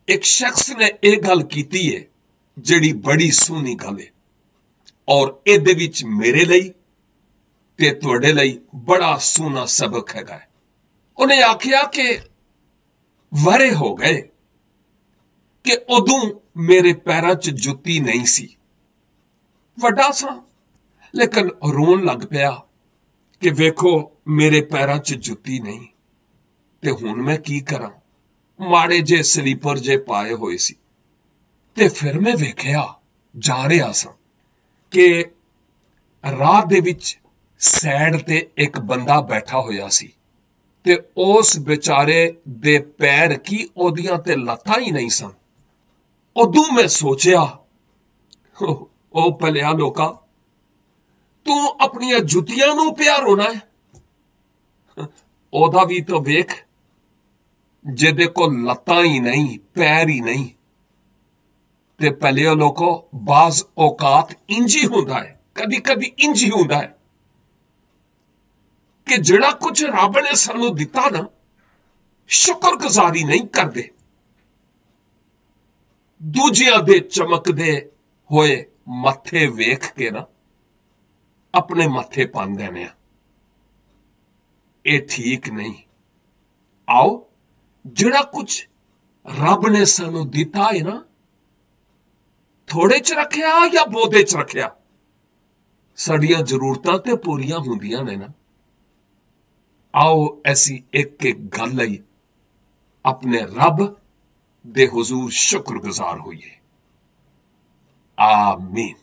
एक शख्स ने यह गल की है जिहड़ी बड़ी सोहनी गल है और इहदे विच मेरे लिए ते तुहाडे लिए बड़ा सोहना सबक हैगा। उन्हें आखिया कि वरे हो गए कि उदों मेरे पैरों च जुत्ती नहीं सी, वड्डा सा लेकिन रोन लग पिया कि वेखो मेरे पैरों च जुत्ती नहीं ते हुण मैं की करां। माड़े जे स्लीपर जे पाए होए सी ते फिर मैं वेखिया जा रहा सा कि राह दे विच सैड ते एक बंदा बैठा होया सी ते उस बेचारे दे पैर की ओदियां ते लत्तां ही नहीं सन। उदों मैं सोचिया ओ भलिया लोका, तू अपनियां जुतियां नूं पिया रोना है, ओदा भी तो वेख जिहदे कोल लत्तां ही नहीं पैर ही नहीं। ते भलिया लोको, बाज औकात इंज ही हुंदा है, कदी कदी इंज ही हुंदा है कि जिहड़ा कुछ रब ने सानू दिता ना, शुक्रगुजारी नहीं करदे, दूजियां दे चमकदे होए मत्थे वेख के ना अपने मत्थे पान देने। ये ठीक नहीं। आओ जिहड़ा कुछ रब ने सानू दिता है ना, थोड़े च रखिया या बोधे च रखिया, साडियां जरूरतां ते पूरियां हुंदियां ने ना। आओ ऐसी एक एक गल लई अपने रब दे हुजूर शुक्रगुजार होइए। आमीन।